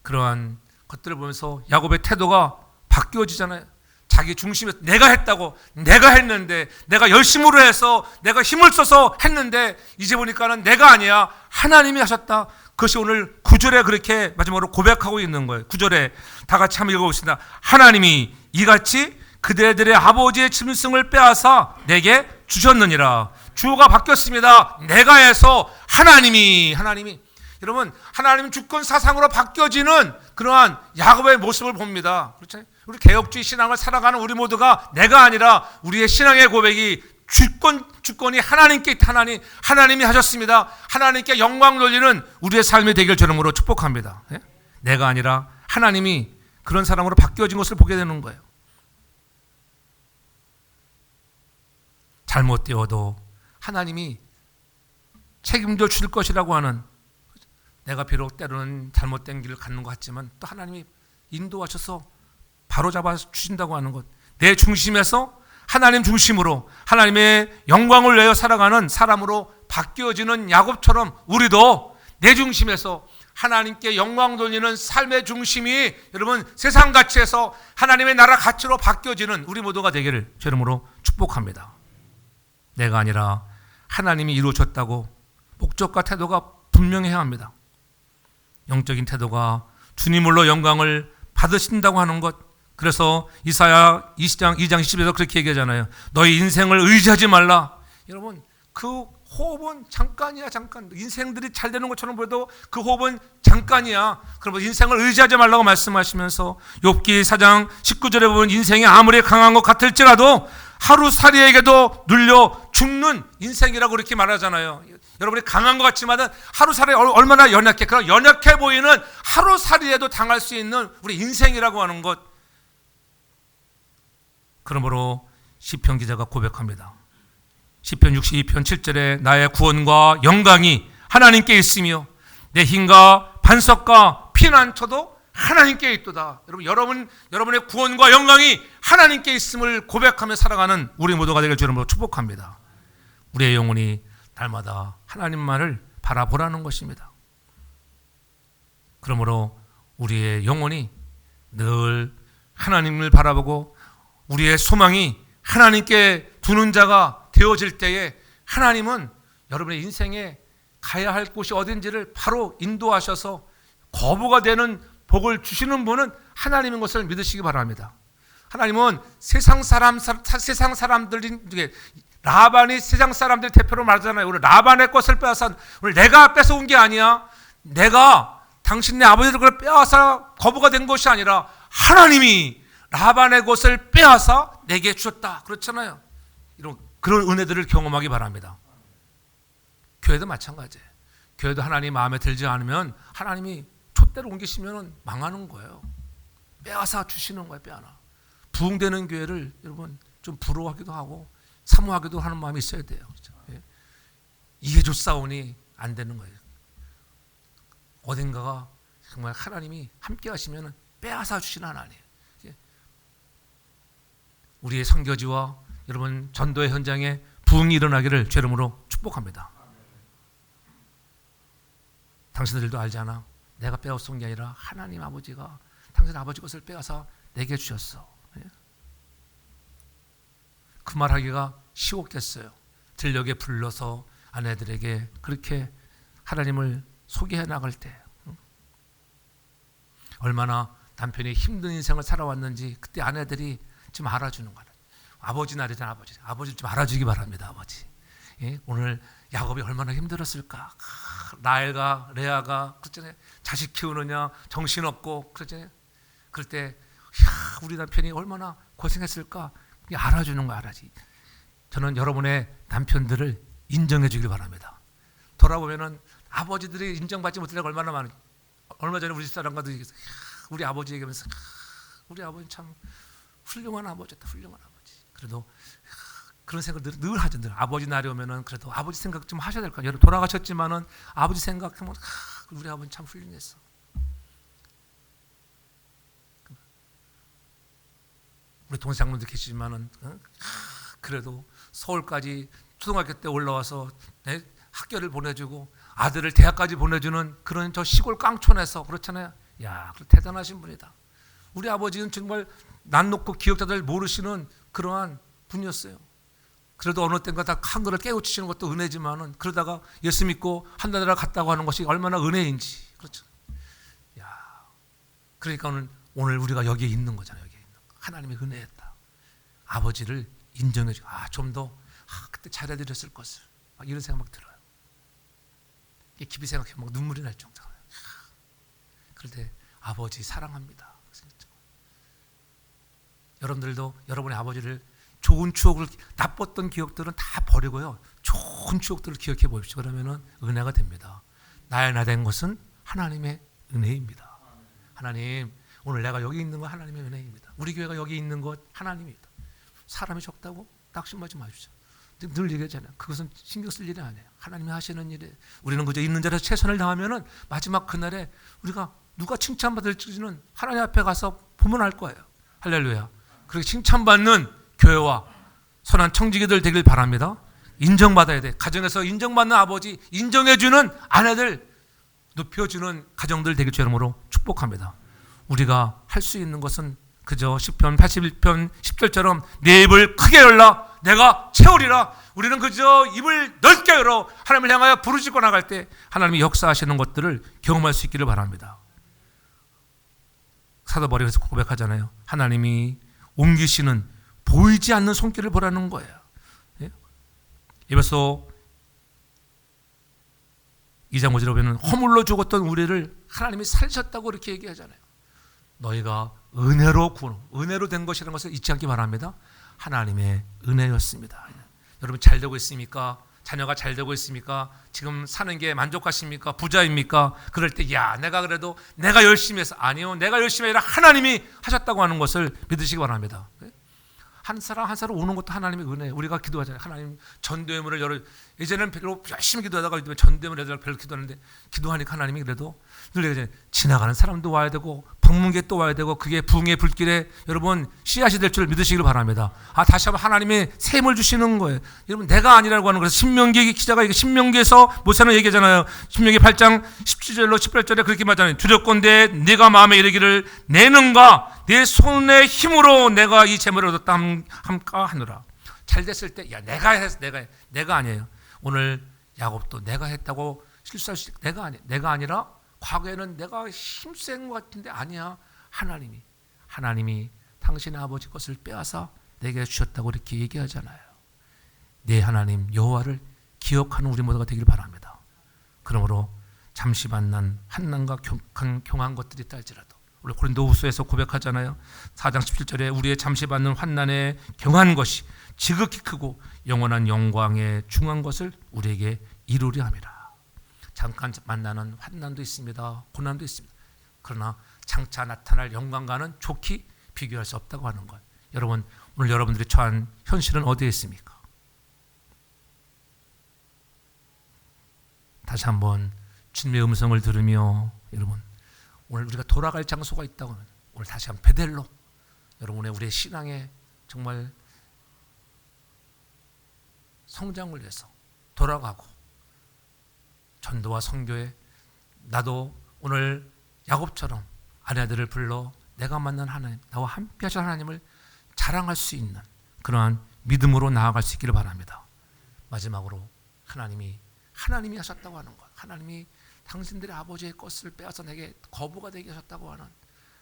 그러한 것들을 보면서 야곱의 태도가 바뀌어지잖아요. 자기 중심에서 내가 했다고, 내가 했는데, 내가 열심으로 해서 내가 힘을 써서 했는데 이제 보니까는 내가 아니야, 하나님이 하셨다. 그것이 오늘 9절에 그렇게 마지막으로 고백하고 있는 거예요. 9절에 다 같이 한번 읽어보겠습니다. 하나님이 이같이 그대들의 아버지의 짐승을 빼앗아 내게 주셨느니라. 주어가 바뀌었습니다. 내가 해서 하나님이. 여러분 하나님 주권 사상으로 바뀌어지는 그러한 야곱의 모습을 봅니다. 그렇죠? 우리 개혁주의 신앙을 살아가는 우리 모두가 내가 아니라 우리의 신앙의 고백이 주권이 하나님께 있다. 하나님이 하셨습니다. 하나님께 영광 돌리는 우리의 삶이 되길 주름으로 축복합니다. 예? 내가 아니라 하나님이 그런 사람으로 바뀌어진 것을 보게 되는 거예요. 잘못되어도 하나님이 책임져 줄 것이라고 하는, 내가 비록 때로는 잘못된 길을 갖는 것 같지만 또 하나님이 인도하셔서 바로잡아 주신다고 하는 것, 내 중심에서 하나님 중심으로 하나님의 영광을 내어 살아가는 사람으로 바뀌어지는 야곱처럼 우리도 내 중심에서 하나님께 영광 돌리는 삶의 중심이 여러분 세상 가치에서 하나님의 나라 가치로 바뀌어지는 우리 모두가 되기를 주 이름으로 축복합니다. 내가 아니라 하나님이 이루어졌다고 목적과 태도가 분명해야 합니다. 영적인 태도가 주님으로 영광을 받으신다고 하는 것, 그래서 이사야 2장 10에서 그렇게 얘기하잖아요. 너희 인생을 의지하지 말라. 여러분 그 호흡은 잠깐이야. 잠깐. 인생들이 잘 되는 것처럼 보여도 그 호흡은 잠깐이야. 그러면 인생을 의지하지 말라고 말씀하시면서 욥기 4장 19절에 보면 인생이 아무리 강한 것 같을지라도 하루살이에게도 눌려 죽는 인생이라고 그렇게 말하잖아요. 여러분이 강한 것 같지만 하루살이 얼마나 연약해. 그런 연약해 보이는 하루살이에도 당할 수 있는 우리 인생이라고 하는 것. 그러므로 시편 기자가 고백합니다. 시편 62편 7절에 나의 구원과 영광이 하나님께 있으며 내 힘과 반석과 피난처도 하나님께 있도다. 여러분의 구원과 영광이 하나님께 있음을 고백하며 살아가는 우리 모두가 되길 주님으로 축복합니다. 우리의 영혼이 날마다 하나님만을 바라보라는 것입니다. 그러므로 우리의 영혼이 늘 하나님을 바라보고 우리의 소망이 하나님께 두는 자가 되어질 때에 하나님은 여러분의 인생에 가야 할 곳이 어딘지를 바로 인도하셔서 거부가 되는 복을 주시는 분은 하나님인 것을 믿으시기 바랍니다. 하나님은 세상 사람들이, 라반이 세상 사람들 대표로 말하잖아요. 우리 라반의 것을 빼앗아, 오늘 내가 뺏어온 게 아니야. 내가 당신네 아버지들 걸 빼앗아 거부가 된 것이 아니라 하나님이 라반의 것을 빼앗아 내게 주셨다. 그렇잖아요. 그런 은혜들을 경험하기 바랍니다. 교회도 마찬가지예요. 교회도 하나님 마음에 들지 않으면 하나님이 촛대로 옮기시면 망하는 거예요. 빼앗아 주시는 거예요. 빼앗아. 부흥되는 교회를 여러분 좀 부러워하기도 하고 사모하기도 하는 마음이 있어야 돼요. 그렇죠? 예. 이게 좋사오니 안 되는 거예요. 어딘가가 정말 하나님이 함께 하시면 빼앗아 주시는 하나님. 우리의 선교지와 여러분 전도의 현장에 부흥이 일어나기를 주 이름으로 축복합니다. 당신들도 알잖아. 내가 빼앗은 게 아니라 하나님 아버지가 당신 아버지 것을 빼앗아 내게 주셨어. 그 말하기가 쉬웠겠어요. 들녘에 불러서 아내들에게 그렇게 하나님을 소개해 나갈 때 얼마나 남편이 힘든 인생을 살아왔는지 그때 아내들이 좀 알아주는 거예요. 아버지 날이잖아. 아버지 좀 알아주기 바랍니다. 아버지. 예? 오늘 야곱이 얼마나 힘들었을까. 라헬과 레아가 그랬잖아요. 자식 키우느냐 정신없고 그랬잖아요. 그럴 때 우리 남편이 얼마나 고생했을까. 알아주는 거 알아지. 저는 여러분의 남편들을 인정해 주길 바랍니다. 돌아보면은 아버지들이 인정받지 못할 때가 얼마나 많은. 얼마 전에 우리 집사람과도 얘기했어요. 우리 아버지 얘기하면서 우리 아버지 참 훌륭한 아버지였다. 훌륭한 아버지. 그래도 그런 생각을 늘 하죠. 늘 아버지 날이 오면은 그래도 아버지 생각 좀 하셔야 될 거 아니에요. 돌아가셨지만은 아버지 생각하면 우리 아버지 참 훌륭했어. 우리 동생장님도 계시지만은 그래도 서울까지 초등학교 때 올라와서 학교를 보내주고 아들을 대학까지 보내주는 그런 저 시골 깡촌에서 그렇잖아요. 야, 대단하신 분이다. 우리 아버지는 정말 난 놓고 기억자들 모르시는 그러한 분이었어요. 그래도 어느 때인가 다 한 그릇 깨우치시는 것도 은혜지만은 그러다가 예수 믿고 한 나라 갔다고 하는 것이 얼마나 은혜인지. 그렇죠. 야, 그러니까 오늘 우리가 여기에 있는 거잖아요. 여기에 있는 거. 하나님의 은혜였다. 아버지를 인정해주고 좀 더 그때 잘해드렸을 것을 이런 생각 막 들어요. 깊이 생각해 막 눈물이 날 정도로. 그럴 때 아버지 사랑합니다. 여러분들도 여러분의 아버지를 좋은 추억을, 나빴던 기억들은 다 버리고요. 좋은 추억들을 기억해 보십시오. 그러면은 은혜가 됩니다. 나의 나 된 것은 하나님의 은혜입니다. 하나님, 오늘 내가 여기 있는 건 하나님의 은혜입니다. 우리 교회가 여기 있는 것 하나님입니다. 사람이 적다고 낙심하지 마십시오. 늘 얘기하잖아요. 그것은 신경 쓸 일이 아니에요. 하나님이 하시는 일에 우리는 그저 있는 자리에서 최선을 다하면은 마지막 그날에 우리가 누가 칭찬받을지는 하나님 앞에 가서 보면 알 거예요. 할렐루야. 그렇게 칭찬받는 교회와 선한 청지기들 되길 바랍니다. 인정받아야 돼. 가정에서 인정받는 아버지, 인정해주는 아내들, 높여주는 가정들 되길 주름으로 축복합니다. 우리가 할 수 있는 것은 그저 시편 81편 10절처럼 내 입을 크게 열라 내가 채우리라. 우리는 그저 입을 넓게 열어 하나님을 향하여 부르짖고 나갈 때 하나님이 역사하시는 것들을 경험할 수 있기를 바랍니다. 사도 바울에서 고백하잖아요. 하나님이 옮기시는 보이지 않는 손길을 보라는 거예요. 에베소 2장 5절에 보면 허물로 죽었던 우리를 하나님이 살리셨다고 이렇게 얘기하잖아요. 너희가 은혜로 된 것이라는 것을 잊지 않기 바랍니다. 하나님의 은혜였습니다. 여러분 잘 되고 있습니까? 자녀가 잘 되고 있습니까? 지금 사는 게 만족하십니까? 부자입니까? 그럴 때 내가 그래도 내가 열심히 해서, 아니요, 내가 열심히 아니라 하나님이 하셨다고 하는 것을 믿으시기 바랍니다. 한 사람 한 사람 오는 것도 하나님의 은혜. 우리가 기도하잖아요. 하나님 전도회물을 예전에는 별로 열심히 기도하다가 전도회물을 별로 기도하는데 기도하니까 하나님이 그래도 늘 얘기하잖아요. 지나가는 사람도 와야 되고 방문객 또 와야 되고 그게 부흥의 불길에 여러분 씨앗이 될 줄 믿으시기를 바랍니다. 다시 한번 하나님의 샘을 주시는 거예요. 여러분 내가 아니라고 하는 거예요. 신명기 기자가 이게 신명기에서 모세는 얘기하잖아요. 신명기 8장 17절로 18절에 그렇게 말하잖아요. 두렵건대 네가 마음에 이르기를 내는가 내 손의 힘으로 내가 이 재물을 얻었다 함까 하느라. 잘 됐을 때 내가 해서 내가 아니에요. 오늘 야곱도 내가 했다고 실수할 수 있고 내가 아니라 과거에는 내가 힘센 것 같은데 아니야. 하나님이 당신의 아버지 것을 빼앗아 내게 주셨다고 이렇게 얘기하잖아요. 내 하나님 여호와를 기억하는 우리 모두가 되길 바랍니다. 그러므로 잠시 만난 환난과 경한 것들이 있다 할지라도 우리 고린도후서에서 고백하잖아요. 4장 17절에 우리의 잠시 받는 환난에 경한 것이 지극히 크고 영원한 영광에 중한 것을 우리에게 이루려 함이라. 잠깐 만나는 환난도 있습니다. 고난도 있습니다. 그러나 장차 나타날 영광과는 좋게 비교할 수 없다고 하는 것. 여러분 오늘 여러분들이 처한 현실은 어디에 있습니까? 다시 한번 주님의 음성을 들으며 여러분 오늘 우리가 돌아갈 장소가 있다고 하면 오늘 다시 한번 베델로 여러분의 우리의 신앙에 정말 성장을 위해서 돌아가고 전도와 선교에 나도 오늘 야곱처럼 아내들을 불러 내가 만난 하나님, 나와 함께 하신 하나님을 자랑할 수 있는 그러한 믿음으로 나아갈 수 있기를 바랍니다. 마지막으로 하나님이 하셨다고 하는 것, 하나님이 당신들의 아버지의 것을 빼앗아 내게 거부가 되게 하셨다고 하는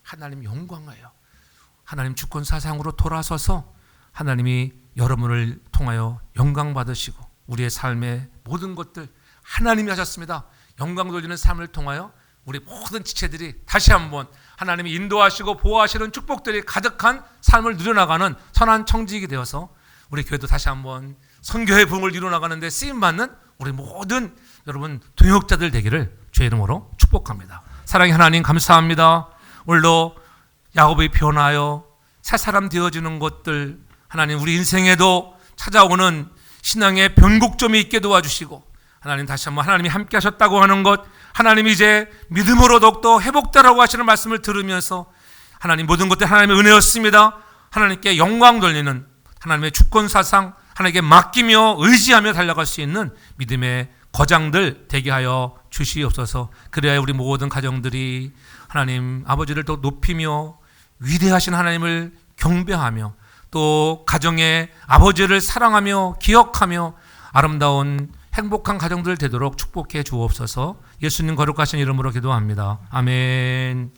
하나님 영광이에요. 하나님 주권 사상으로 돌아서서 하나님이 여러분을 통하여 영광 받으시고 우리의 삶의 모든 것들 하나님이 하셨습니다. 영광 돌리는 삶을 통하여 우리 모든 지체들이 다시 한번 하나님이 인도하시고 보호하시는 축복들이 가득한 삶을 누려나가는 선한 청지기 되어서 우리 교회도 다시 한번 선교의 부흥을 이루어나가는데 쓰임받는 우리 모든 여러분 동역자들 되기를 주의 이름으로 축복합니다. 사랑의 하나님 감사합니다. 오늘도 야곱이 변하여 새 사람 되어지는 것들 하나님 우리 인생에도 찾아오는 신앙의 변곡점이 있게 도와주시고 하나님 다시 한번 하나님이 함께 하셨다고 하는 것 하나님이 이제 믿음으로 더욱더 회복되라고 하시는 말씀을 들으면서 하나님 모든 것들 하나님의 은혜였습니다. 하나님께 영광 돌리는 하나님의 주권사상 하나님께 맡기며 의지하며 달려갈 수 있는 믿음의 거장들 되게 하여 주시옵소서. 그래야 우리 모든 가정들이 하나님 아버지를 더 높이며 위대하신 하나님을 경배하며 또 가정의 아버지를 사랑하며 기억하며 아름다운 행복한 가정들 되도록 축복해 주옵소서. 예수님 거룩하신 이름으로 기도합니다. 아멘.